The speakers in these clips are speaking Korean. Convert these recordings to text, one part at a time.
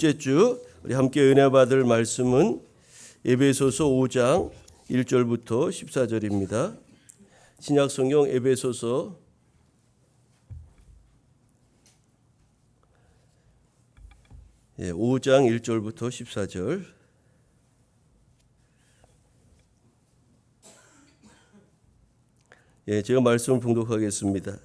둘째 주 우리 함께 은혜 받을 말씀은 에베소서 5장 1절부터 14절입니다. 신약 성경 에베소서 5장 1절부터 14절. 제가 말씀을 봉독하겠습니다.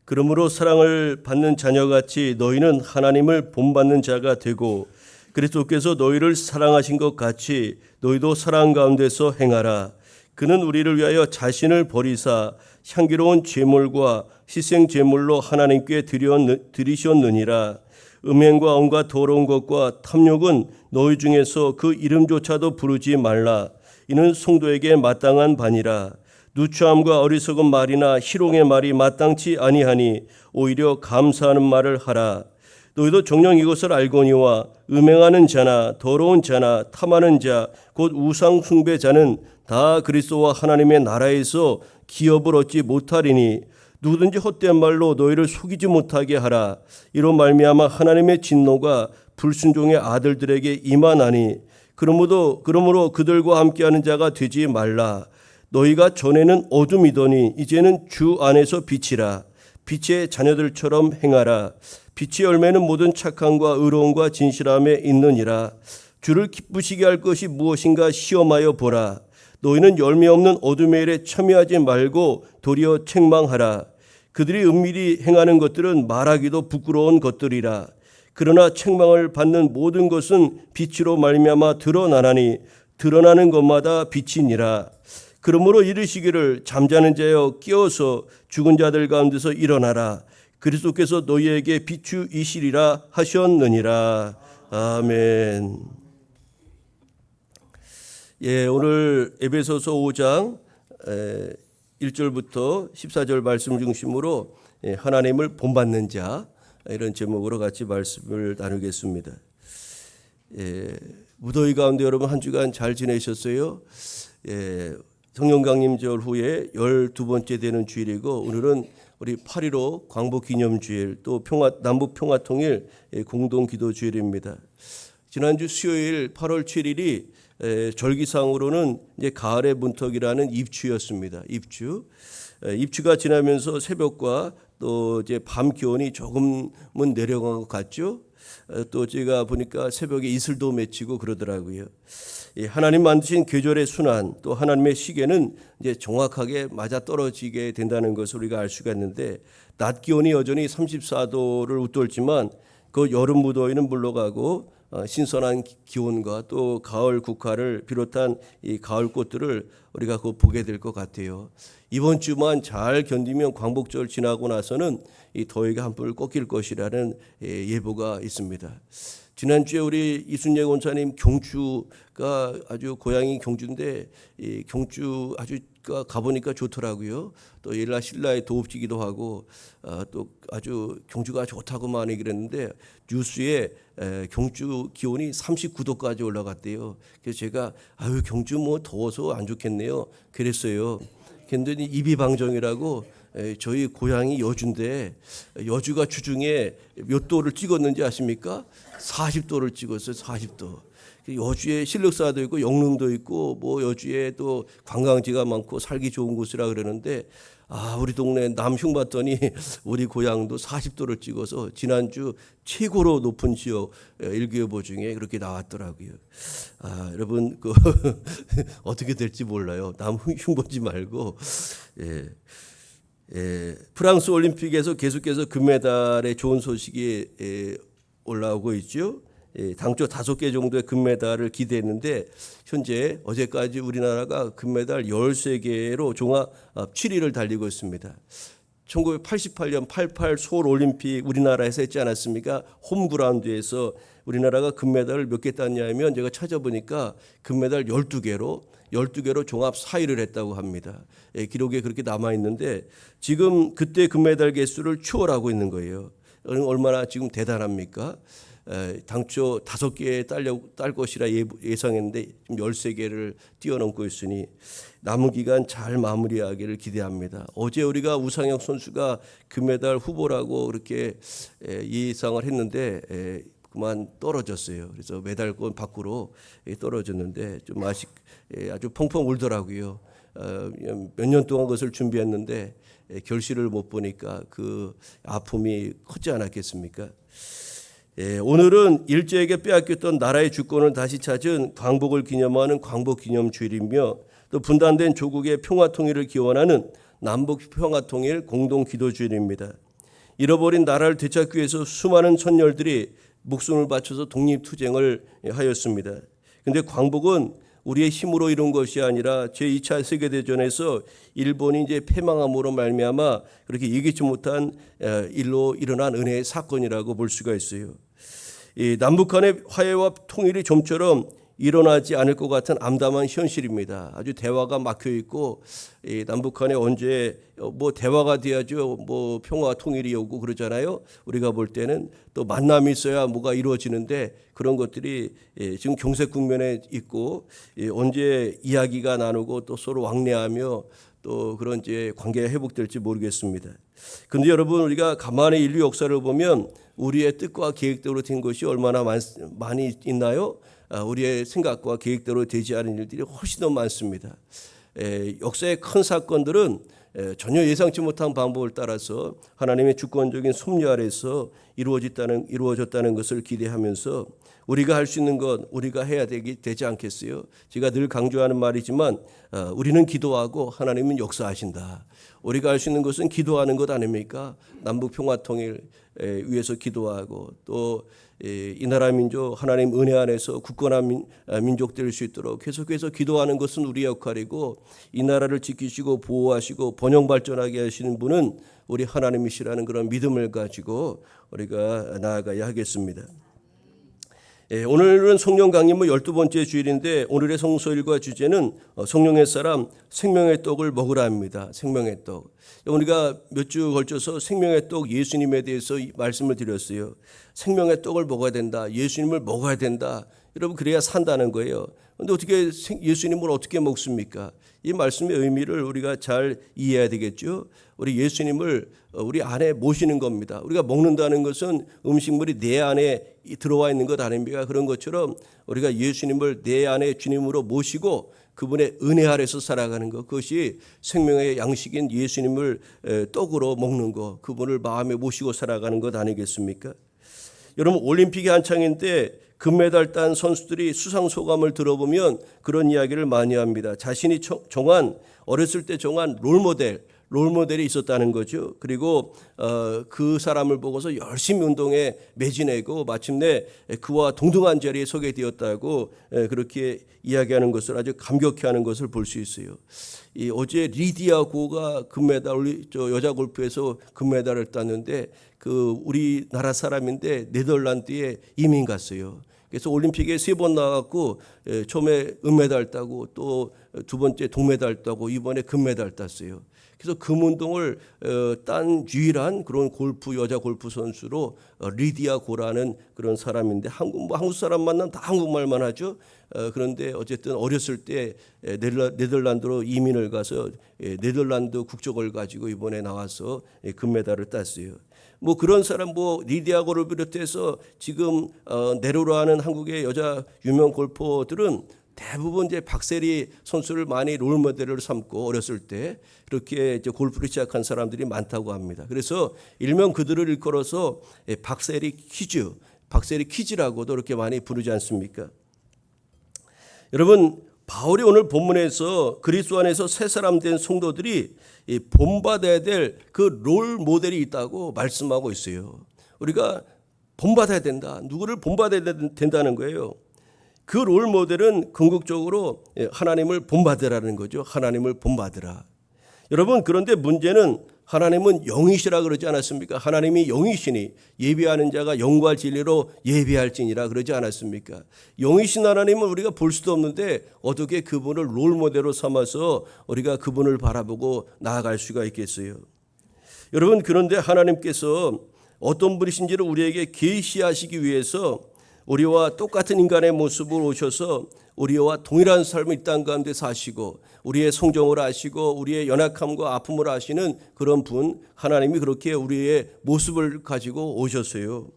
그러므로 사랑을 받는 자녀같이 너희는 하나님을 본받는 자가 되고 그리스도께서 너희를 사랑하신 것 같이 너희도 사랑 가운데서 행하라. 그는 우리를 위하여 자신을 버리사 향기로운 제물과 희생 제물로 하나님께 드리셨느니라. 음행과 온갖 더러운 것과 탐욕은 너희 중에서 그 이름조차도 부르지 말라. 이는 성도에게 마땅한 바니라. 누추함과 어리석은 말이나 희롱의 말이 마땅치 아니하니 오히려 감사하는 말을 하라. 너희도 정녕 이것을 알거니와 음행하는 자나 더러운 자나 탐하는 자 곧 우상 숭배자는 다 그리스도와 하나님의 나라에서 기업을 얻지 못하리니 누구든지 헛된 말로 너희를 속이지 못하게 하라. 이로 말미암아 하나님의 진노가 불순종의 아들들에게 임하나니 그러므로 그들과 함께하는 자가 되지 말라. 너희가 전에는 어둠이더니 이제는 주 안에서 빛이라. 빛의 자녀들처럼 행하라. 빛의 열매는 모든 착함과 의로움과 진실함에 있느니라. 주를 기쁘시게 할 것이 무엇인가 시험하여 보라. 너희는 열매 없는 어둠의 일에 참여하지 말고 도리어 책망하라. 그들이 은밀히 행하는 것들은 말하기도 부끄러운 것들이라. 그러나 책망을 받는 모든 것은 빛으로 말미암아 드러나나니 드러나는 것마다 빛이니라. 그러므로 이르시기를 잠자는 자여 깨어서 죽은 자들 가운데서 일어나라. 그리스도께서 너희에게 비추이시리라 하셨느니라. 아멘. 오늘 에베소서 5장 1절부터 14절 말씀 중심으로 하나님을 본받는 자, 이런 제목으로 같이 말씀을 나누겠습니다. 무더위 가운데 여러분 한 주간 잘 지내셨어요? 성령강림절 후에 12번째 되는 주일이고 오늘은 우리 8.15 광복기념주일 또 남북평화통일 공동기도주일입니다. 지난주 수요일 8월 7일이 절기상으로는 이제 가을의 문턱이라는 입추였습니다. 입추가 지나면서 새벽과 또 이제 밤 기온이 조금은 내려간 것 같죠. 또 제가 보니까 새벽에 이슬도 맺히고 그러더라고요. 하나님 만드신 계절의 순환 또 하나님의 시계는 이제 정확하게 맞아 떨어지게 된다는 것을 우리가 알 수가 있는데 낮 기온이 여전히 34도를 웃돌지만 그 여름 무더위는 물러가고 신선한 기온과 또 가을 국화를 비롯한 이 가을 꽃들을 우리가 보게 될 것 같아요. 이번 주만 잘 견디면 광복절 지나고 나서는 이 더위가 한풀 꺾일 것이라는 예보가 있습니다. 지난주에 우리 이순재 권사님 경주가 아주 고향이 경주인데 이 경주 아주 가보니까 좋더라고요. 또 일라 신라에 도읍지기도 하고 또 아주 경주가 좋다고 많이 그랬는데 뉴스에 경주 기온이 39도까지 올라갔대요. 그래서 제가 경주 뭐 더워서 안 좋겠네요. 그랬어요. 근데 이비방정이라고 저희 고향이 여주인데 여주가 주중에 몇 도를 찍었는지 아십니까? 40도를 찍었어요. 40도. 여주에 실력사도 있고 영릉도 있고 뭐 여주에 또 관광지가 많고 살기 좋은 곳이라 그러는데 우리 동네 남흉 봤더니 우리 고향도 40도를 찍어서 지난주 최고로 높은 지역 일기예보 중에 그렇게 나왔더라고요. 여러분 어떻게 될지 몰라요. 남흉 보지 말고. 프랑스 올림픽에서 계속해서 금메달의 좋은 소식이 올라오고 있죠. 당초 5개 정도의 금메달을 기대했는데 현재 어제까지 우리나라가 금메달 13개로 종합 7위를 달리고 있습니다. 1988년 88 서울 올림픽 우리나라에서 했지 않았습니까? 홈그라운드에서 우리나라가 금메달을 몇 개 땄냐면 제가 찾아보니까 금메달 12개로 종합 4위를 했다고 합니다. 기록에 그렇게 남아 있는데 지금 그때 금메달 개수를 추월하고 있는 거예요. 얼마나 지금 대단합니까? 당초 5개 딸 것이라 예상했는데 지금 13개를 뛰어넘고 있으니 남은 기간 잘 마무리하기를 기대합니다. 어제 우리가 우상혁 선수가 금메달 후보라고 그렇게 예상을 했는데 그만 떨어졌어요. 그래서 메달권 밖으로 떨어졌는데 좀 아주 펑펑 울더라고요. 몇 년 동안 그것을 준비했는데 결실을 못 보니까 그 아픔이 컸지 않았겠습니까? 오늘은 일제에게 빼앗겼던 나라의 주권을 다시 찾은 광복을 기념하는 광복기념주일이며 또 분단된 조국의 평화통일을 기원하는 남북평화통일 공동기도주일입니다. 잃어버린 나라를 되찾기 위해서 수많은 선열들이 목숨을 바쳐서 독립투쟁을 하였습니다. 그런데 광복은 우리의 힘으로 이룬 것이 아니라 제2차 세계대전에서 일본이 이제 패망함으로 말미암아 그렇게 예기치 못한 일로 일어난 은혜의 사건이라고 볼 수가 있어요. 이 남북 간의 화해와 통일이 좀처럼 일어나지 않을 것 같은 암담한 현실입니다. 아주 대화가 막혀 있고 남북 간에 언제 대화가 돼야죠. 평화 통일이 오고 그러잖아요. 우리가 볼 때는 또 만남이 있어야 뭐가 이루어지는데 그런 것들이 지금 경색 국면에 있고 언제 이야기가 나누고 또 서로 왕래하며 또 그런 이제 관계가 회복될지 모르겠습니다. 그런데 여러분 우리가 가만히 인류 역사를 보면 우리의 뜻과 계획대로 된 것이 얼마나 많이 있나요? 우리의 생각과 계획대로 되지 않은 일들이 훨씬 더 많습니다. 역사의 큰 사건들은 전혀 예상치 못한 방법을 따라서 하나님의 주권적인 섭리 아래서 이루어졌다는 것을 기대하면서 우리가 할 수 있는 것 우리가 해야 되지 않겠어요? 제가 늘 강조하는 말이지만 우리는 기도하고 하나님은 역사하신다. 우리가 할 수 있는 것은 기도하는 것 아닙니까? 남북 평화 통일 위해서 기도하고 또 이 나라 민족 하나님 은혜 안에서 굳건한 민족 될 수 있도록 계속해서 기도하는 것은 우리의 역할이고 이 나라를 지키시고 보호하시고 번영 발전하게 하시는 분은 우리 하나님이시라는 그런 믿음을 가지고 우리가 나아가야 하겠습니다. 오늘은 성령 강림의 12번째 주일인데 오늘의 성서일과 주제는 성령의 사람 생명의 떡을 먹으라 합니다. 생명의 떡. 우리가 몇 주 걸쳐서 생명의 떡 예수님에 대해서 말씀을 드렸어요. 생명의 떡을 먹어야 된다. 예수님을 먹어야 된다. 여러분 그래야 산다는 거예요. 그런데 어떻게 예수님을 어떻게 먹습니까? 이 말씀의 의미를 우리가 잘 이해해야 되겠죠. 우리 예수님을 우리 안에 모시는 겁니다. 우리가 먹는다는 것은 음식물이 내 안에 들어와 있는 것 아닙니까? 그런 것처럼 우리가 예수님을 내 안에 주님으로 모시고 그분의 은혜 아래서 살아가는 것, 그것이 생명의 양식인 예수님을 떡으로 먹는 것, 그분을 마음에 모시고 살아가는 것 아니겠습니까? 여러분 올림픽이 한창인데 금메달 딴 선수들이 수상 소감을 들어보면 그런 이야기를 많이 합니다. 자신이 어렸을 때 정한 롤모델이 있었다는 거죠. 그리고 그 사람을 보고서 열심히 운동에 매진하고 마침내 그와 동등한 자리에 서게 되었다고 그렇게 이야기하는 것을 아주 감격해하는 것을 볼 수 있어요. 어제 리디아 고가 금메달 여자 골프에서 금메달을 땄는데 그 우리나라 사람인데 네덜란드에 이민 갔어요. 그래서 올림픽에 3번 나갔고 처음에 은메달 따고 또 두 번째 동메달 따고 이번에 금메달 땄어요. 그래서 금운동을 딴 유일한 그런 여자 골프 선수로 리디아 고라는 그런 사람인데 한국 사람 만나면 다 한국말만 하죠. 그런데 어쨌든 어렸을 때 네덜란드로 이민을 가서 네덜란드 국적을 가지고 이번에 나와서 금메달을 땄어요. 그런 사람 리디아 고를 비롯해서 지금 네로라 하는 한국의 여자 유명 골퍼들은 대부분 이제 박세리 선수를 많이 롤모델을 삼고 어렸을 때 그렇게 이제 골프를 시작한 사람들이 많다고 합니다. 그래서 일명 그들을 일컬어서 박세리 키즈라고도 그렇게 많이 부르지 않습니까? 여러분 바울이 오늘 본문에서 그리스도 안에서 새 사람 된 성도들이 본받아야 될 그 롤 모델이 있다고 말씀하고 있어요. 우리가 본받아야 된다. 누구를 본받아야 된다는 거예요. 그 롤 모델은 궁극적으로 하나님을 본받으라는 거죠. 하나님을 본받으라. 여러분 그런데 문제는 하나님은 영이시라 그러지 않았습니까? 하나님이 영이시니 예비하는 자가 영과 진리로 예비할지니라 그러지 않았습니까? 영이신 하나님은 우리가 볼 수도 없는데 어떻게 그분을 롤 모델로 삼아서 우리가 그분을 바라보고 나아갈 수가 있겠어요? 여러분 그런데 하나님께서 어떤 분이신지를 우리에게 계시하시기 위해서 우리와 똑같은 인간의 모습으로 오셔서 우리와 동일한 삶을 이 땅 가운데 사시고 우리의 성정을 아시고 우리의 연약함과 아픔을 아시는 그런 분 하나님이 그렇게 우리의 모습을 가지고 오셨어요.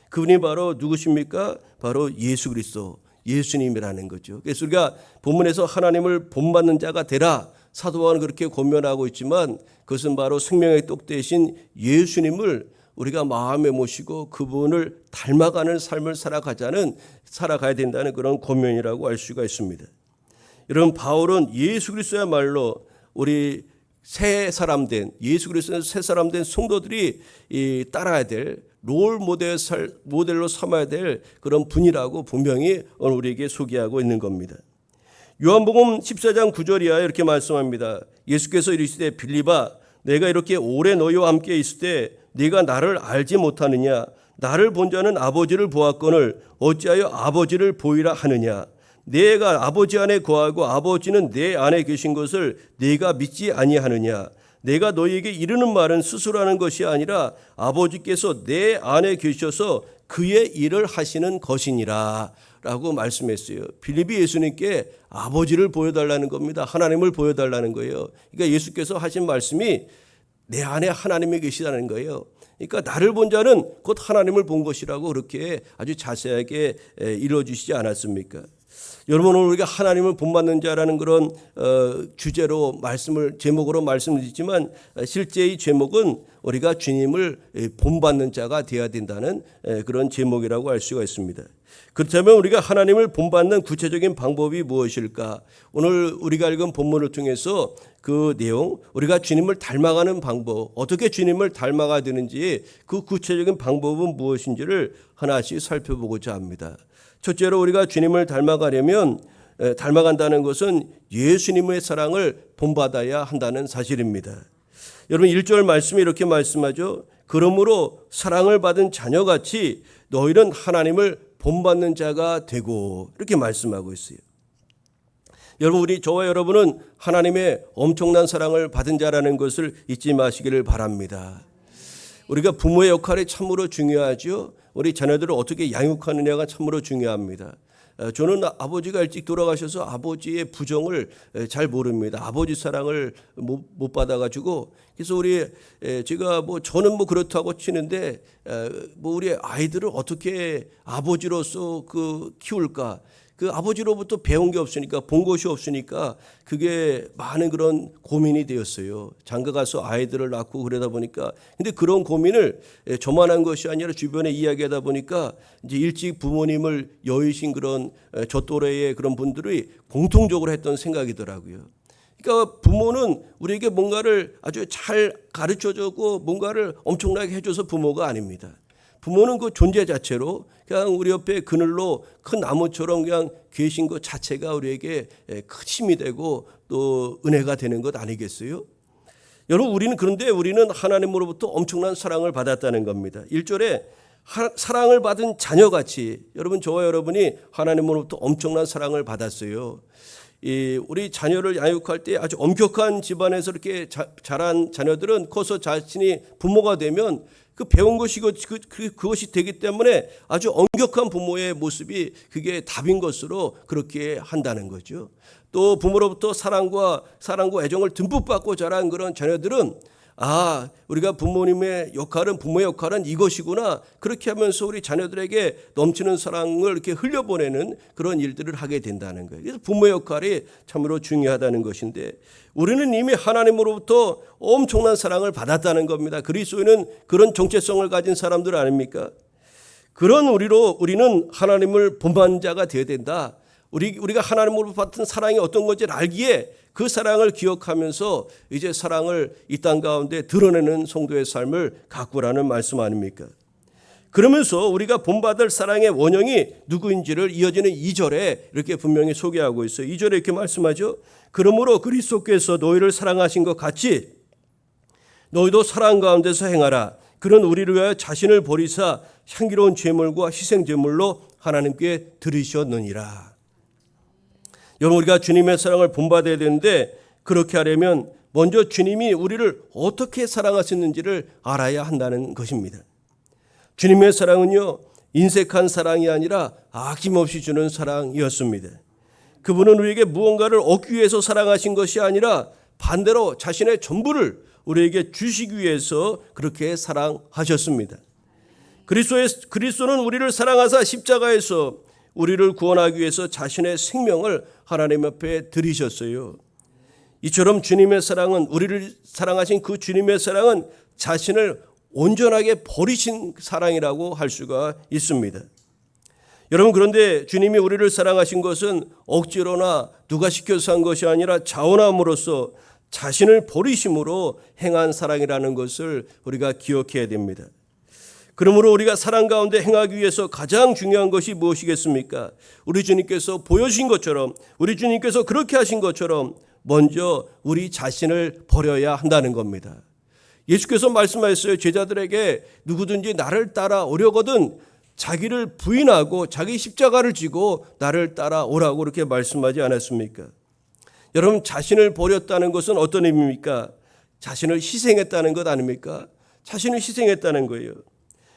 그분이 바로 누구십니까? 바로 예수 그리스도, 예수님이라는 거죠. 그래서 우리가 본문에서 하나님을 본받는 자가 되라, 사도 바울은 그렇게 권면하고 있지만 그것은 바로 생명의 떡 되신 예수님을 우리가 마음에 모시고 그분을 닮아가는 삶을 살아가야 된다는 그런 권면이라고 알 수가 있습니다. 여러분, 바울은 예수 그리스도야말로 우리 새 사람 된, 예수 그리스도는 새 사람 된 성도들이 따라야 될 롤 모델로 삼아야 될 그런 분이라고 분명히 오늘 우리에게 소개하고 있는 겁니다. 요한복음 14장 9절이야 이렇게 말씀합니다. 예수께서 이르시되 빌립아, 내가 이렇게 오래 너희와 함께 있을 때 네가 나를 알지 못하느냐? 나를 본 자는 아버지를 보았거늘 어찌하여 아버지를 보이라 하느냐? 내가 아버지 안에 거하고 아버지는 내 안에 계신 것을 네가 믿지 아니하느냐? 내가 너희에게 이르는 말은 스스로 하는 것이 아니라 아버지께서 내 안에 계셔서 그의 일을 하시는 것이니라 라고 말씀했어요. 빌립이 예수님께 아버지를 보여달라는 겁니다. 하나님을 보여달라는 거예요. 그러니까 예수께서 하신 말씀이 내 안에 하나님이 계시다는 거예요. 그러니까 나를 본 자는 곧 하나님을 본 것이라고 그렇게 아주 자세하게 이루어주시지 않았습니까? 여러분, 오늘 우리가 하나님을 본받는 자라는 그런 주제로 제목으로 말씀드리지만 실제 이 제목은 우리가 주님을 본받는 자가 되어야 된다는 그런 제목이라고 알 수가 있습니다. 그렇다면 우리가 하나님을 본받는 구체적인 방법이 무엇일까? 오늘 우리가 읽은 본문을 통해서 그 내용, 우리가 주님을 닮아가는 방법, 어떻게 주님을 닮아가야 되는지 그 구체적인 방법은 무엇인지를 하나씩 살펴보고자 합니다. 첫째로 우리가 주님을 닮아간다는 것은 예수님의 사랑을 본받아야 한다는 사실입니다. 여러분, 1절 말씀이 이렇게 말씀하죠. 그러므로 사랑을 받은 자녀같이 너희는 하나님을 본받는 자가 되고, 이렇게 말씀하고 있어요. 여러분, 저와 여러분은 하나님의 엄청난 사랑을 받은 자라는 것을 잊지 마시기를 바랍니다. 우리가 부모의 역할이 참으로 중요하죠. 우리 자녀들을 어떻게 양육하느냐가 참으로 중요합니다. 저는 아버지가 일찍 돌아가셔서 아버지의 부정을 잘 모릅니다. 아버지 사랑을 못 받아가지고, 그래서 제가 저는 그렇다고 치는데 우리 아이들을 어떻게 아버지로서 키울까? 그 아버지로부터 배운 게 없으니까, 본 것이 없으니까 그게 많은 그런 고민이 되었어요. 장가 가서 아이들을 낳고 그러다 보니까. 근데 그런 고민을 저만 한 것이 아니라 주변에 이야기하다 보니까 이제 일찍 부모님을 여의신 그런 저 또래의 그런 분들이 공통적으로 했던 생각이더라고요. 그러니까 부모는 우리에게 뭔가를 아주 잘 가르쳐주고 뭔가를 엄청나게 해줘서 부모가 아닙니다. 부모는 그 존재 자체로 그냥 우리 옆에 그늘로 큰 나무처럼 그냥 계신 것 자체가 우리에게 큰 힘이 되고 또 은혜가 되는 것 아니겠어요? 여러분, 그런데 우리는 하나님으로부터 엄청난 사랑을 받았다는 겁니다. 1절에 사랑을 받은 자녀같이, 여러분, 저와 여러분이 하나님으로부터 엄청난 사랑을 받았어요. 우리 자녀를 양육할 때 아주 엄격한 집안에서 이렇게 자란 자녀들은 커서 자신이 부모가 되면 그 배운 것이 그것이 되기 때문에 아주 엄격한 부모의 모습이 그게 답인 것으로 그렇게 한다는 거죠. 또 부모로부터 사랑과 애정을 듬뿍 받고 자란 그런 자녀들은 우리가 부모의 역할은 이것이구나. 그렇게 하면서 우리 자녀들에게 넘치는 사랑을 이렇게 흘려보내는 그런 일들을 하게 된다는 거예요. 그래서 부모의 역할이 참으로 중요하다는 것인데, 우리는 이미 하나님으로부터 엄청난 사랑을 받았다는 겁니다. 그리스도인은 그런 정체성을 가진 사람들 아닙니까? 그런 우리는 하나님을 본받는 자가 되어야 된다. 우리가 하나님으로부터 받은 사랑이 어떤 건지를 알기에 그 사랑을 기억하면서 이제 사랑을 이 땅 가운데 드러내는 성도의 삶을 가꾸라는 말씀 아닙니까? 그러면서 우리가 본받을 사랑의 원형이 누구인지를 이어지는 2절에 이렇게 분명히 소개하고 있어요. 2절에 이렇게 말씀하죠. 그러므로 그리스도께서 너희를 사랑하신 것 같이 너희도 사랑 가운데서 행하라. 그는 우리를 위하여 자신을 버리사 향기로운 제물과 희생제물로 하나님께 드리셨느니라. 여러분, 우리가 주님의 사랑을 본받아야 되는데, 그렇게 하려면 먼저 주님이 우리를 어떻게 사랑하셨는지를 알아야 한다는 것입니다. 주님의 사랑은요, 인색한 사랑이 아니라 아낌없이 주는 사랑이었습니다. 그분은 우리에게 무언가를 얻기 위해서 사랑하신 것이 아니라 반대로 자신의 전부를 우리에게 주시기 위해서 그렇게 사랑하셨습니다. 그리스도는 우리를 사랑하사 십자가에서 우리를 구원하기 위해서 자신의 생명을 하나님 앞에 드리셨어요. 이처럼 주님의 사랑은, 우리를 사랑하신 그 주님의 사랑은 자신을 온전하게 버리신 사랑이라고 할 수가 있습니다. 여러분, 그런데 주님이 우리를 사랑하신 것은 억지로나 누가 시켜서 한 것이 아니라 자원함으로써 자신을 버리심으로 행한 사랑이라는 것을 우리가 기억해야 됩니다. 그러므로 우리가 사랑 가운데 행하기 위해서 가장 중요한 것이 무엇이겠습니까? 우리 주님께서 보여주신 것처럼, 우리 주님께서 그렇게 하신 것처럼 먼저 우리 자신을 버려야 한다는 겁니다. 예수께서 말씀하셨어요. 제자들에게 누구든지 나를 따라오려거든 자기를 부인하고 자기 십자가를 지고 나를 따라오라고 그렇게 말씀하지 않았습니까? 여러분, 자신을 버렸다는 것은 어떤 의미입니까? 자신을 희생했다는 것 아닙니까? 자신을 희생했다는 거예요.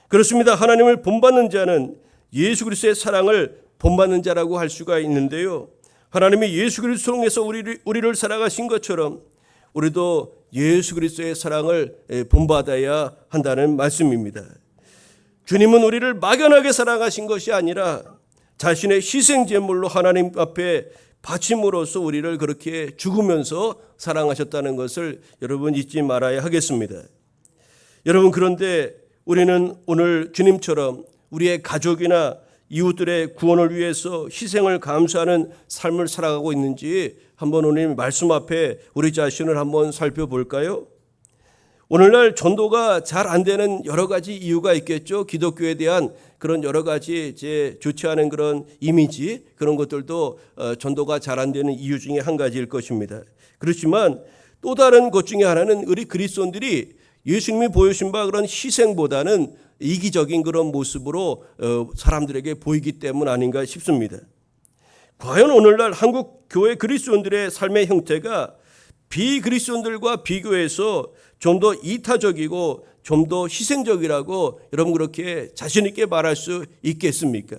그렇습니다. 하나님을 본받는 자는 예수 그리스도의 사랑을 본받는 자라고 할 수가 있는데요. 하나님이 예수 그리스도를 통해서 우리를 사랑하신 것처럼 우리도 예수 그리스도의 사랑을 본받아야 한다는 말씀입니다. 주님은 우리를 막연하게 사랑하신 것이 아니라 자신의 희생 제물로 하나님 앞에 바침으로써 우리를 그렇게 죽으면서 사랑하셨다는 것을 여러분 잊지 말아야 하겠습니다. 여러분, 그런데 우리는 오늘 주님처럼 우리의 가족이나 이웃들의 구원을 위해서 희생을 감수하는 삶을 살아가고 있는지 한번 오늘 말씀 앞에 우리 자신을 한번 살펴볼까요? 오늘날 전도가 잘 안 되는 여러 가지 이유가 있겠죠. 기독교에 대한 그런 여러 가지 좋지 않은 그런 이미지, 그런 것들도 전도가 잘 안 되는 이유 중에 한 가지일 것입니다. 그렇지만 또 다른 것 중에 하나는 우리 그리스도인들이 예수님이 보여주신 바 그런 희생보다는 이기적인 그런 모습으로 사람들에게 보이기 때문 아닌가 싶습니다. 과연 오늘날 한국 교회 그리스도인들의 삶의 형태가 비그리스도인들과 비교해서 좀 더 이타적이고 좀 더 희생적이라고 여러분 그렇게 자신 있게 말할 수 있겠습니까?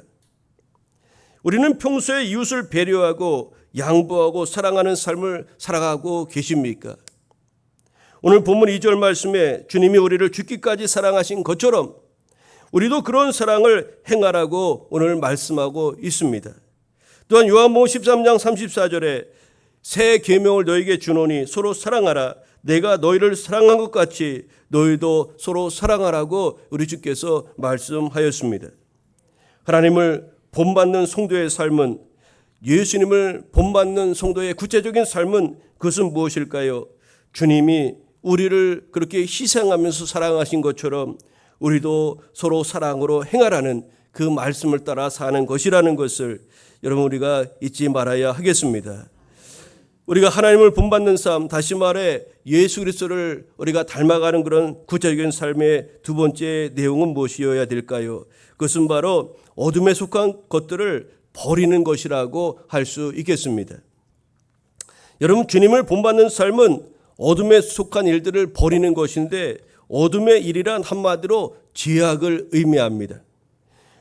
우리는 평소에 이웃을 배려하고 양보하고 사랑하는 삶을 살아가고 계십니까? 오늘 본문 2절 말씀에 주님이 우리를 죽기까지 사랑하신 것처럼 우리도 그런 사랑을 행하라고 오늘 말씀하고 있습니다. 또한 요한복음 13장 34절에 새 계명을 너희에게 주노니 서로 사랑하라. 내가 너희를 사랑한 것 같이 너희도 서로 사랑하라고 우리 주께서 말씀하였습니다. 하나님을 본받는 성도의 삶은, 예수님을 본받는 성도의 구체적인 삶은 그것은 무엇일까요? 주님이 우리를 그렇게 희생하면서 사랑하신 것처럼 우리도 서로 사랑으로 행하라는 그 말씀을 따라 사는 것이라는 것을 여러분 우리가 잊지 말아야 하겠습니다. 우리가 하나님을 본받는 삶, 다시 말해 예수 그리스도를 우리가 닮아가는 그런 구체적인 삶의 두 번째 내용은 무엇이어야 될까요? 그것은 바로 어둠에 속한 것들을 버리는 것이라고 할 수 있겠습니다. 여러분, 주님을 본받는 삶은 어둠에 속한 일들을 버리는 것인데, 어둠의 일이란 한마디로 죄악을 의미합니다.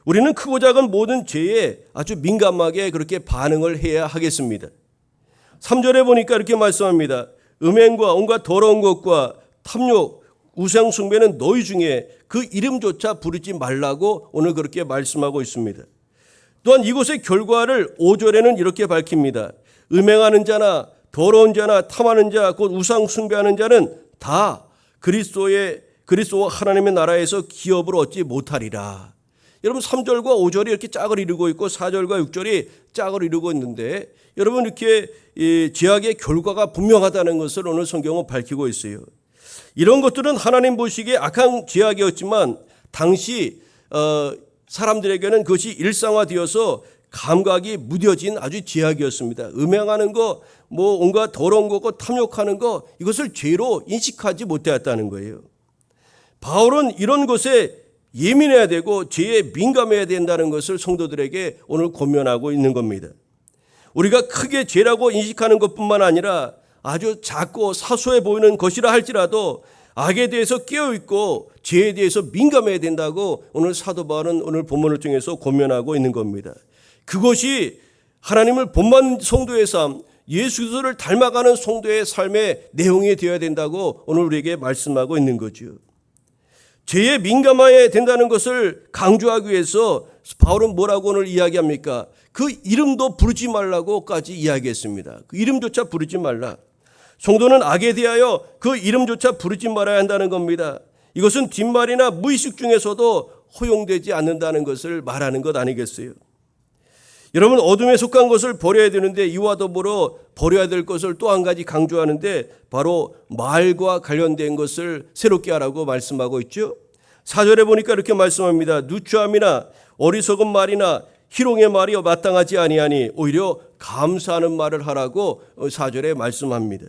우리는 크고 작은 모든 죄에 아주 민감하게 그렇게 반응을 해야 하겠습니다. 3절에 보니까 이렇게 말씀합니다. 음행과 온갖 더러운 것과 탐욕, 우상 숭배는 너희 중에 그 이름조차 부르지 말라고 오늘 그렇게 말씀하고 있습니다. 또한 이곳의 결과를 5절에는 이렇게 밝힙니다. 음행하는 자나 더러운 자나 탐하는 자, 곧 우상 숭배하는 자는 다 그리스도와 하나님의 나라에서 기업을 얻지 못하리라. 여러분, 3절과 5절이 이렇게 짝을 이루고 있고 4절과 6절이 짝을 이루고 있는데, 여러분 이렇게 죄악의 결과가 분명하다는 것을 오늘 성경은 밝히고 있어요. 이런 것들은 하나님 보시기에 악한 죄악이었지만 당시 사람들에게는 그것이 일상화되어서 감각이 무뎌진 아주 죄악이었습니다. 음행하는 거, 온갖 더러운 거고 탐욕하는 거, 이것을 죄로 인식하지 못했다는 거예요. 바울은 이런 것에 예민해야 되고 죄에 민감해야 된다는 것을 성도들에게 오늘 권면하고 있는 겁니다. 우리가 크게 죄라고 인식하는 것뿐만 아니라 아주 작고 사소해 보이는 것이라 할지라도 악에 대해서 깨어있고 죄에 대해서 민감해야 된다고 오늘 사도 바울은 오늘 본문을 통해서 권면하고 있는 겁니다. 그것이 하나님을 본받는 성도의 삶, 예수 그리스도를 닮아가는 성도의 삶의 내용이 되어야 된다고 오늘 우리에게 말씀하고 있는 거죠. 죄에 민감해야 된다는 것을 강조하기 위해서 바울은 뭐라고 오늘 이야기합니까? 그 이름도 부르지 말라고까지 이야기했습니다. 그 이름조차 부르지 말라. 성도는 악에 대하여 그 이름조차 부르지 말아야 한다는 겁니다. 이것은 뒷말이나 무의식 중에서도 허용되지 않는다는 것을 말하는 것 아니겠어요? 여러분, 어둠에 속한 것을 버려야 되는데 이와 더불어 버려야 될 것을 또 한 가지 강조하는데 바로 말과 관련된 것을 새롭게 하라고 말씀하고 있죠. 4절에 보니까 이렇게 말씀합니다. 누추함이나 어리석은 말이나 희롱의 말이 마땅하지 아니하니 오히려 감사하는 말을 하라고 4절에 말씀합니다.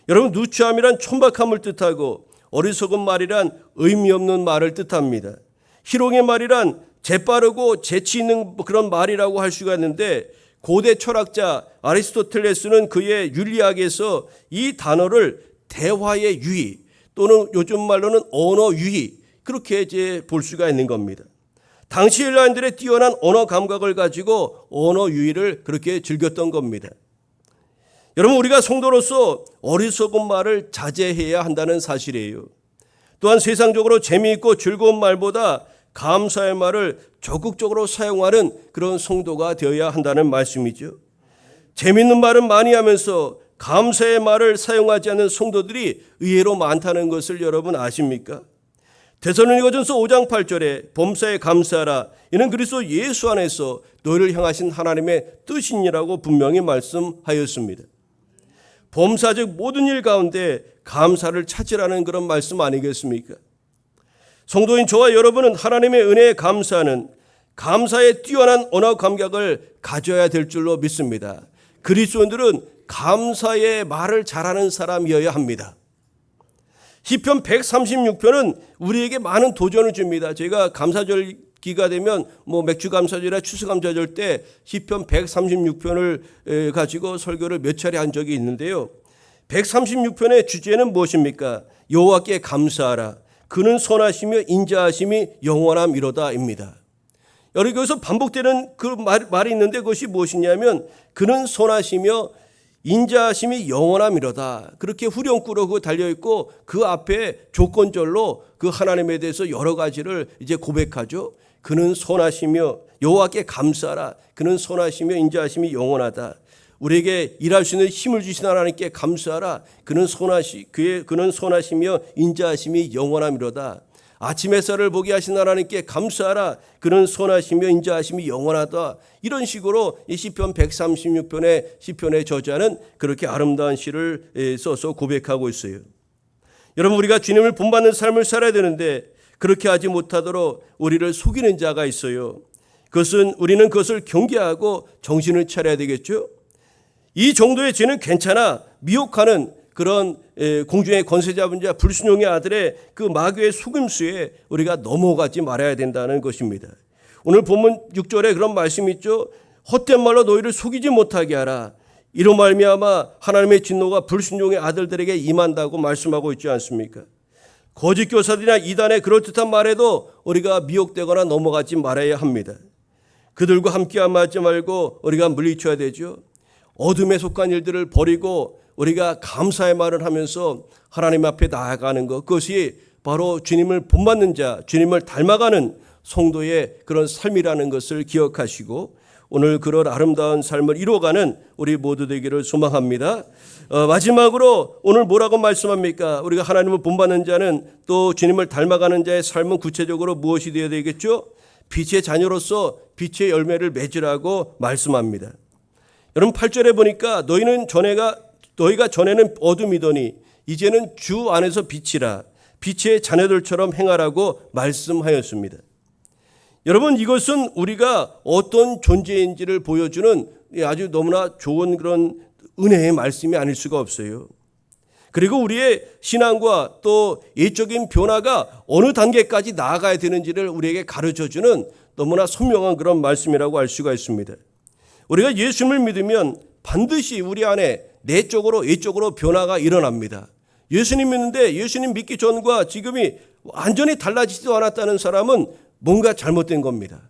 여러분, 누추함이란 천박함을 뜻하고 어리석은 말이란 의미 없는 말을 뜻합니다. 희롱의 말이란 재빠르고 재치 있는 그런 말이라고 할 수가 있는데 고대 철학자 아리스토텔레스는 그의 윤리학에서 이 단어를 대화의 유희 또는 요즘 말로는 언어 유희 그렇게 이제 볼 수가 있는 겁니다. 당시 헬라인들의 뛰어난 언어 감각을 가지고 언어 유희를 그렇게 즐겼던 겁니다. 여러분, 우리가 성도로서 어리석은 말을 자제해야 한다는 사실이에요. 또한 세상적으로 재미있고 즐거운 말보다 감사의 말을 적극적으로 사용하는 그런 성도가 되어야 한다는 말씀이죠. 재미있는 말은 많이 하면서 감사의 말을 사용하지 않는 성도들이 의외로 많다는 것을 여러분 아십니까? 데살로니가전서 5장 8절에 범사에 감사하라. 이는 그리스도 예수 안에서 너희를 향하신 하나님의 뜻이니라고 분명히 말씀하였습니다. 범사 즉 모든 일 가운데 감사를 찾으라는 그런 말씀 아니겠습니까? 성도인 저와 여러분은 하나님의 은혜에 감사하는 감사에 뛰어난 언어 감각을 가져야 될 줄로 믿습니다. 그리스도인들은 감사의 말을 잘하는 사람이어야 합니다. 시편 136편은 우리에게 많은 도전을 줍니다. 제가 감사절기가 되면 맥주 감사절이나 추수 감사절 때 시편 136편을 가지고 설교를 몇 차례 한 적이 있는데요. 136편의 주제는 무엇입니까? 여호와께 감사하라. 그는 선하시며 인자하심이 영원함이로다입니다. 여기서 반복되는 그 말이 있는데 그것이 무엇이냐면 그는 선하시며 인자하심이 영원함이로다. 그렇게 후렴구로 그거 달려있고 그 앞에 조건절로 그 하나님에 대해서 여러 가지를 이제 고백하죠. 그는 선하시며 여호와께 감사하라. 그는 선하시며 인자하심이 영원하다. 우리에게 일할 수 있는 힘을 주신 하나님께 감사하라. 그는 선하시며 인자하심이 영원함이로다. 아침 햇살을 보게 하신 하나님께 감사하라. 그는 선하시며 인자하심이 영원하다. 이런 식으로 이 시편 136편의 시편의 저자는 그렇게 아름다운 시를 써서 고백하고 있어요. 여러분, 우리가 주님을 본받는 삶을 살아야 되는데 그렇게 하지 못하도록 우리를 속이는 자가 있어요. 우리는 그것을 경계하고 정신을 차려야 되겠죠. 이 정도의 죄는 괜찮아 미혹하는 그런 공중의 권세 잡은 자 불순종의 아들의 그 마귀의 속임수에 우리가 넘어가지 말아야 된다는 것입니다. 오늘 본문 6절에 그런 말씀이 있죠. 헛된 말로 너희를 속이지 못하게 하라. 이로 말미암아 하나님의 진노가 불순종의 아들들에게 임한다고 말씀하고 있지 않습니까? 거짓 교사들이나 이단의 그럴듯한 말에도 우리가 미혹되거나 넘어가지 말아야 합니다. 그들과 함께 하지 말고 우리가 물리쳐야 되죠. 어둠에 속한 일들을 버리고 우리가 감사의 말을 하면서 하나님 앞에 나아가는 것, 그것이 바로 주님을 본받는 자, 주님을 닮아가는 성도의 그런 삶이라는 것을 기억하시고 오늘 그런 아름다운 삶을 이루어가는 우리 모두 되기를 소망합니다. 마지막으로 오늘 뭐라고 말씀합니까? 우리가 하나님을 본받는 자는 또 주님을 닮아가는 자의 삶은 구체적으로 무엇이 되어야 되겠죠? 빛의 자녀로서 빛의 열매를 맺으라고 말씀합니다. 여러분 8절에 보니까 너희가 전에는 어둠이더니 이제는 주 안에서 빛이라. 빛의 자녀들처럼 행하라고 말씀하였습니다. 여러분, 이것은 우리가 어떤 존재인지를 보여주는 아주 너무나 좋은 그런 은혜의 말씀이 아닐 수가 없어요. 그리고 우리의 신앙과 또 예적인 변화가 어느 단계까지 나아가야 되는지를 우리에게 가르쳐주는 너무나 선명한 그런 말씀이라고 알 수가 있습니다. 우리가 예수님을 믿으면 반드시 우리 안에 내적으로 외적으로 변화가 일어납니다. 예수님 믿는데 예수님 믿기 전과 지금이 완전히 달라지지도 않았다는 사람은 뭔가 잘못된 겁니다.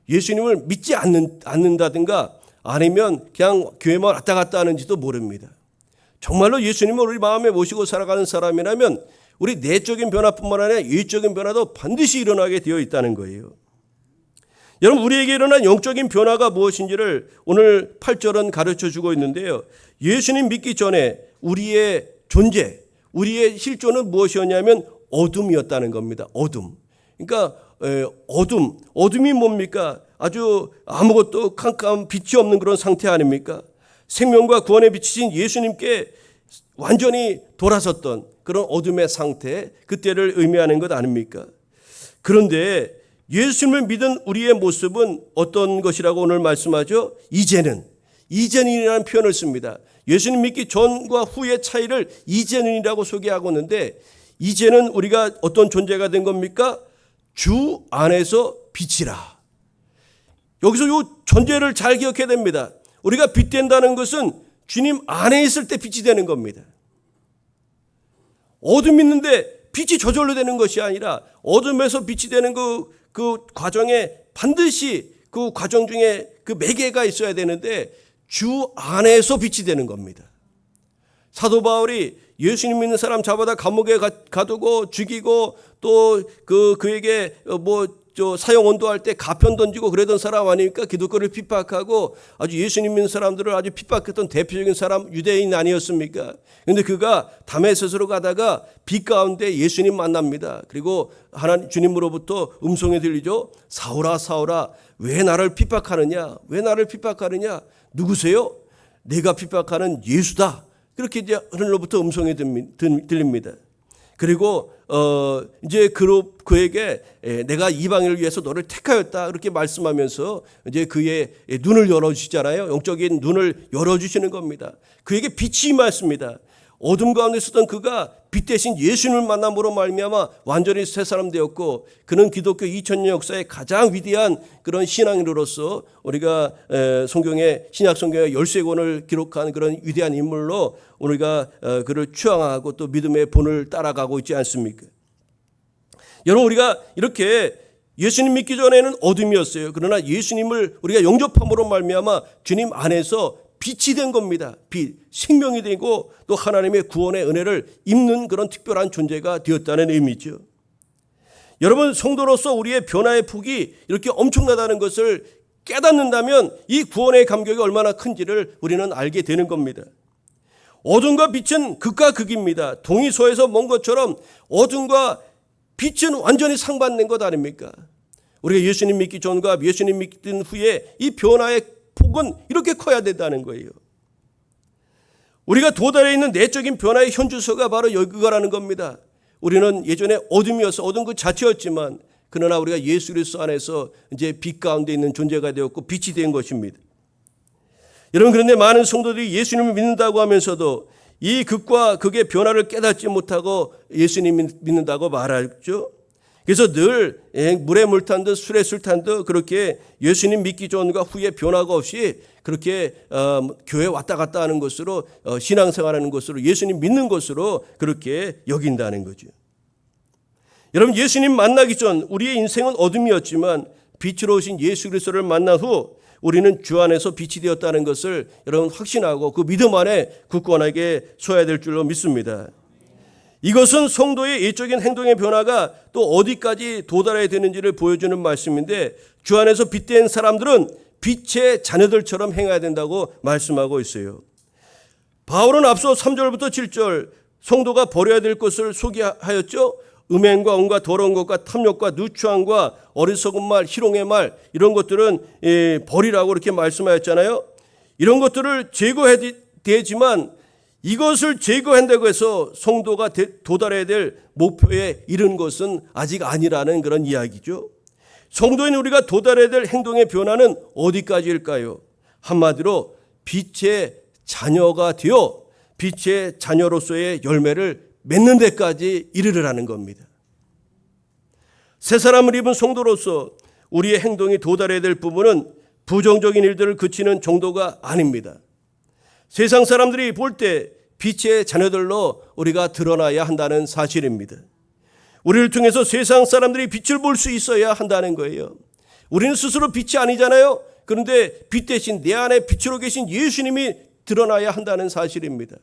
예수님을 믿지 않는다든가 아니면 그냥 교회만 왔다 갔다 하는지도 모릅니다. 정말로 예수님을 우리 마음에 모시고 살아가는 사람이라면 우리 내적인 변화뿐만 아니라 영적인 변화도 반드시 일어나게 되어 있다는 거예요. 여러분, 우리에게 일어난 영적인 변화가 무엇인지를 오늘 8절은 가르쳐 주고 있는데요. 예수님 믿기 전에 우리의 존재, 우리의 실존은 무엇이었냐면 어둠이었다는 겁니다. 어둠. 그러니까 어둠이 뭡니까? 아주 아무것도 캄캄 빛이 없는 그런 상태 아닙니까? 생명과 구원의 빛이신 예수님께 완전히 돌아섰던 그런 어둠의 상태, 그때를 의미하는 것 아닙니까? 그런데 예수님을 믿은 우리의 모습은 어떤 것이라고 오늘 말씀하죠? 이제는이라는 표현을 씁니다. 예수님 믿기 전과 후의 차이를 이제는이라고 소개하고 있는데, 이제는 우리가 어떤 존재가 된 겁니까? 주 안에서 빛이라. 여기서 이 존재를 잘 기억해야 됩니다. 우리가 빛 된다는 것은 주님 안에 있을 때 빛이 되는 겁니다. 어둠이 있는데 빛이 저절로 되는 것이 아니라 어둠에서 빛이 되는 그 과정에 반드시 그 과정 중에 그 매개가 있어야 되는데 주 안에서 빛이 되는 겁니다. 사도 바울이 예수님 믿는 사람 잡아다 감옥에 가두고 죽이고 또 그에게 사형 언도할 때 가편 던지고 그러던 사람 아닙니까? 기독교를 핍박하고 아주 예수님 믿는 사람들을 아주 핍박했던 대표적인 사람 유대인 아니었습니까? 그런데 그가 다메섹으로 가다가 빛 가운데 예수님 만납니다. 그리고 하나님 주님으로부터 음성이 들리죠. 사울아 사울아 왜 나를 핍박하느냐? 왜 나를 핍박하느냐? 누구세요? 내가 핍박하는 예수다. 그렇게 이제 하늘로부터 음성이 들립니다. 그리고 이제 그에게 내가 이방인을 위해서 너를 택하였다 그렇게 말씀하면서 이제 그의 눈을 열어주시잖아요. 영적인 눈을 열어주시는 겁니다. 그에게 빛이 임했습니다. 어둠 가운데 있었던 그가 빛 대신 예수님을 만남으로 말미암아 완전히 새 사람 되었고, 그는 기독교 2000년 역사의 가장 위대한 그런 신앙인으로서 우리가 신약 성경의 13권을 기록한 그런 위대한 인물로 우리가 그를 추앙하고 또 믿음의 본을 따라가고 있지 않습니까? 여러분, 우리가 이렇게 예수님 믿기 전에는 어둠이었어요. 그러나 예수님을 우리가 영접함으로 말미암아 주님 안에서 빛이 된 겁니다. 빛, 생명이 되고 또 하나님의 구원의 은혜를 입는 그런 특별한 존재가 되었다는 의미죠. 여러분, 성도로서 우리의 변화의 폭이 이렇게 엄청나다는 것을 깨닫는다면 이 구원의 감격이 얼마나 큰지를 우리는 알게 되는 겁니다. 어둠과 빛은 극과 극입니다. 동이서에서 먼 것처럼 어둠과 빛은 완전히 상반된 것 아닙니까? 우리가 예수님 믿기 전과 예수님 믿은 후에 이 변화의 폭은 이렇게 커야 된다는 거예요. 우리가 도달해 있는 내적인 변화의 현주소가 바로 여기가라는 겁니다. 우리는 예전에 어둠이어서 어둠 그 자체였지만 그러나 우리가 예수 그리스도 안에서 이제 빛 가운데 있는 존재가 되었고 빛이 된 것입니다. 여러분, 그런데 많은 성도들이 예수님을 믿는다고 하면서도 이 극과 극의 변화를 깨닫지 못하고 예수님 믿는다고 말하죠. 그래서 늘 물에 물 탄 듯 술에 술 탄 듯 그렇게 예수님 믿기 전과 후에 변화가 없이 그렇게 교회 왔다 갔다 하는 것으로 신앙생활하는 것으로 예수님 믿는 것으로 그렇게 여긴다는 거죠. 여러분, 예수님 만나기 전 우리의 인생은 어둠이었지만 빛으로 오신 예수 그리스도를 만난 후 우리는 주 안에서 빛이 되었다는 것을 여러분 확신하고 그 믿음 안에 굳건하게 서야 될 줄로 믿습니다. 이것은 성도의 예적인 행동의 변화가 또 어디까지 도달해야 되는지를 보여주는 말씀인데, 주 안에서 빛된 사람들은 빛의 자녀들처럼 행해야 된다고 말씀하고 있어요. 바울은 앞서 3절부터 7절 성도가 버려야 될 것을 소개하였죠. 음행과 온갖 더러운 것과 탐욕과 누추함과 어리석은 말, 희롱의 말, 이런 것들은 버리라고 이렇게 말씀하였잖아요. 이런 것들을 제거해야 되지만 이것을 제거한다고 해서 성도가 도달해야 될 목표에 이른 것은 아직 아니라는 그런 이야기죠. 성도인 우리가 도달해야 될 행동의 변화는 어디까지일까요? 한마디로 빛의 자녀가 되어 빛의 자녀로서의 열매를 맺는 데까지 이르르라는 겁니다. 새 사람을 입은 성도로서 우리의 행동이 도달해야 될 부분은 부정적인 일들을 그치는 정도가 아닙니다. 세상 사람들이 볼 때 빛의 자녀들로 우리가 드러나야 한다는 사실입니다. 우리를 통해서 세상 사람들이 빛을 볼 수 있어야 한다는 거예요. 우리는 스스로 빛이 아니잖아요. 그런데 빛 대신 내 안에 빛으로 계신 예수님이 드러나야 한다는 사실입니다.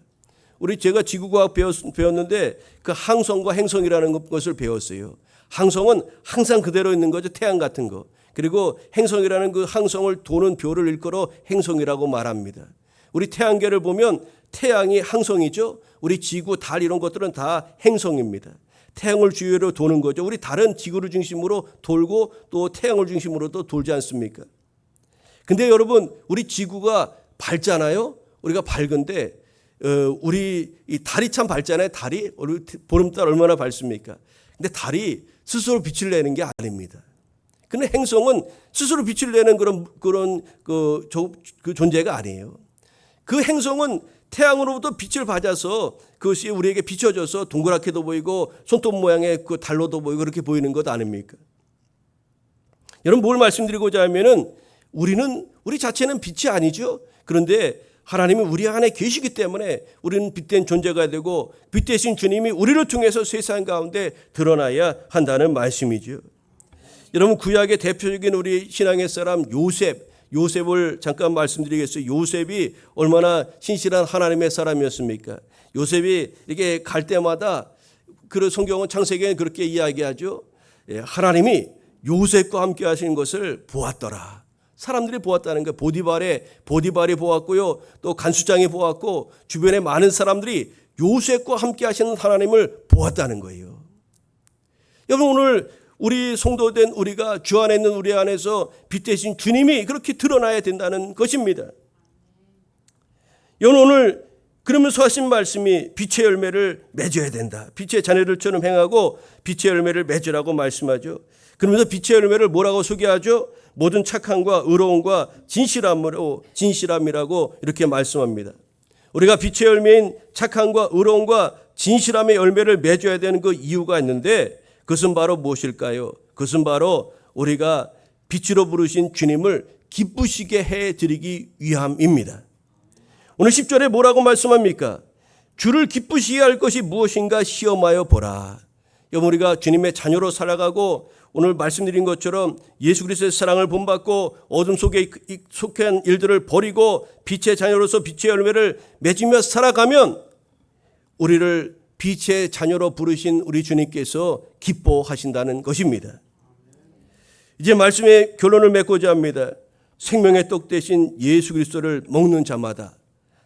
제가 지구과학 배웠는데 그 항성과 행성이라는 것을 배웠어요. 항성은 항상 그대로 있는 거죠. 태양 같은 거. 그리고 행성이라는 그 항성을 도는 벼를 일컬어 행성이라고 말합니다. 우리 태양계를 보면 태양이 항성이죠. 우리 지구, 달 이런 것들은 다 행성입니다. 태양을 주위로 도는 거죠. 우리 달은 지구를 중심으로 돌고 또 태양을 중심으로도 돌지 않습니까? 근데 여러분, 우리 지구가 밝잖아요. 우리가 밝은데 우리 이 달이 참 밝잖아요. 달이 보름달 얼마나 밝습니까? 근데 달이 스스로 빛을 내는 게 아닙니다. 근데 행성은 스스로 빛을 내는 그런 존재가 아니에요. 그 행성은 태양으로부터 빛을 받아서 그것이 우리에게 비춰져서 동그랗게도 보이고 손톱 모양의 그 달로도 보이고 그렇게 보이는 것 아닙니까? 여러분, 뭘 말씀드리고자 하면은 우리 자체는 빛이 아니죠. 그런데 하나님이 우리 안에 계시기 때문에 우리는 빛된 존재가 되고 빛 대신 주님이 우리를 통해서 세상 가운데 드러나야 한다는 말씀이죠. 여러분, 구약의 대표적인 우리 신앙의 사람 요셉을 잠깐 말씀드리겠어요. 요셉이 얼마나 신실한 하나님의 사람이었습니까? 요셉이 이렇게 갈 때마다 그 성경은 창세기에 그렇게 이야기하죠. 하나님이 요셉과 함께 하시는 것을 보았더라. 사람들이 보았다는 거예요. 보디발이 보았고요. 또 간수장이 보았고 주변에 많은 사람들이 요셉과 함께 하시는 하나님을 보았다는 거예요. 여러분, 오늘 우리 성도된 우리가 주 안에 있는 우리 안에서 빛 대신 주님이 그렇게 드러나야 된다는 것입니다. 여러분, 오늘 그러면서 하신 말씀이 빛의 열매를 맺어야 된다. 빛의 자녀들처럼 행하고 빛의 열매를 맺으라고 말씀하죠. 그러면서 빛의 열매를 뭐라고 소개하죠? 모든 착함과 의로움과 진실함이라고 이렇게 말씀합니다. 우리가 빛의 열매인 착함과 의로움과 진실함의 열매를 맺어야 되는 그 이유가 있는데 그것은 바로 무엇일까요? 그것은 바로 우리가 빛으로 부르신 주님을 기쁘시게 해드리기 위함입니다. 오늘 10절에 뭐라고 말씀합니까? 주를 기쁘시게 할 것이 무엇인가 시험하여 보라. 여러분, 우리가 주님의 자녀로 살아가고 오늘 말씀드린 것처럼 예수 그리스도의 사랑을 본받고 어둠 속에 속한 일들을 버리고 빛의 자녀로서 빛의 열매를 맺으며 살아가면 우리를 빛의 자녀로 부르신 우리 주님께서 기뻐하신다는 것입니다. 이제 말씀의 결론을 맺고자 합니다. 생명의 떡 대신 예수 그리스도를 먹는 자마다,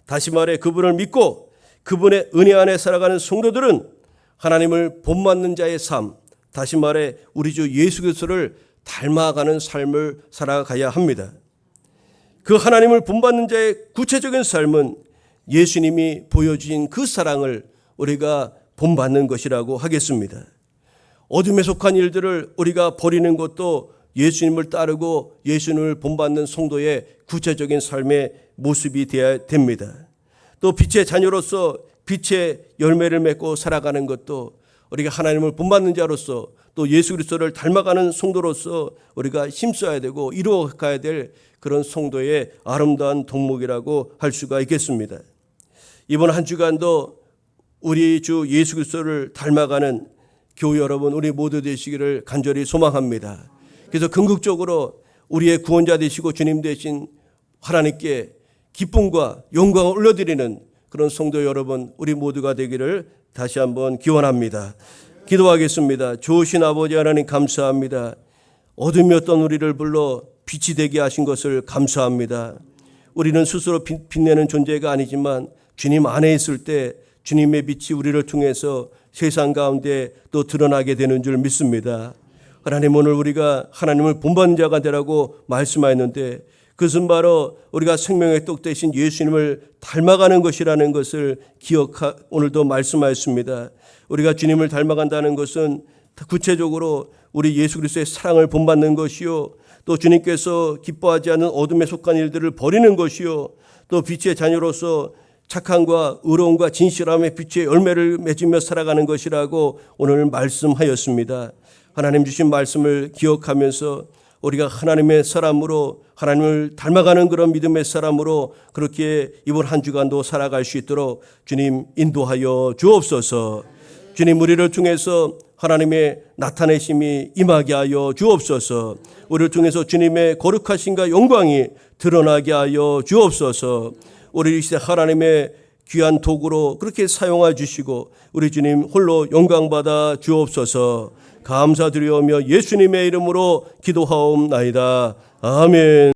다시 말해 그분을 믿고 그분의 은혜 안에 살아가는 성도들은 하나님을 본받는 자의 삶, 다시 말해 우리 주 예수 그리스도를 닮아가는 삶을 살아가야 합니다. 그 하나님을 본받는 자의 구체적인 삶은 예수님이 보여주신 그 사랑을 우리가 본받는 것이라고 하겠습니다. 어둠에 속한 일들을 우리가 버리는 것도 예수님을 따르고 예수님을 본받는 성도의 구체적인 삶의 모습이 되어야 됩니다. 또 빛의 자녀로서 빛의 열매를 맺고 살아가는 것도 우리가 하나님을 본받는 자로서 또 예수 그리스도를 닮아가는 성도로서 우리가 힘써야 되고 이루어가야 될 그런 성도의 아름다운 덕목이라고 할 수가 있겠습니다. 이번 한 주간도 우리 주 예수 그리스도를 닮아가는 교회 여러분, 우리 모두 되시기를 간절히 소망합니다. 그래서 궁극적으로 우리의 구원자 되시고 주님 되신 하나님께 기쁨과 영광을 올려드리는 그런 성도 여러분, 우리 모두가 되기를 다시 한번 기원합니다. 기도하겠습니다. 좋으신 아버지 하나님, 감사합니다. 어둠이었던 우리를 불러 빛이 되게 하신 것을 감사합니다. 우리는 스스로 빛내는 존재가 아니지만 주님 안에 있을 때 주님의 빛이 우리를 통해서 세상 가운데 또 드러나게 되는 줄 믿습니다. 하나님, 오늘 우리가 하나님을 본받는 자가 되라고 말씀하였는데 그것은 바로 우리가 생명의 떡 대신 예수님을 닮아가는 것이라는 것을 오늘도 말씀하였습니다. 우리가 주님을 닮아간다는 것은 구체적으로 우리 예수 그리스도의 사랑을 본받는 것이요, 또 주님께서 기뻐하지 않는 어둠에 속한 일들을 버리는 것이요, 또 빛의 자녀로서 착함과 의로움과 진실함의 빛의 열매를 맺으며 살아가는 것이라고 오늘 말씀하였습니다. 하나님 주신 말씀을 기억하면서 우리가 하나님의 사람으로 하나님을 닮아가는 그런 믿음의 사람으로 그렇게 이번 한 주간도 살아갈 수 있도록 주님 인도하여 주옵소서. 주님, 우리를 통해서 하나님의 나타내심이 임하게 하여 주옵소서. 우리를 통해서 주님의 거룩하심과 영광이 드러나게 하여 주옵소서. 우리 이 시대 하나님의 귀한 도구로 그렇게 사용해 주시고 우리 주님 홀로 영광받아 주옵소서. 감사드리오며 예수님의 이름으로 기도하옵나이다. 아멘.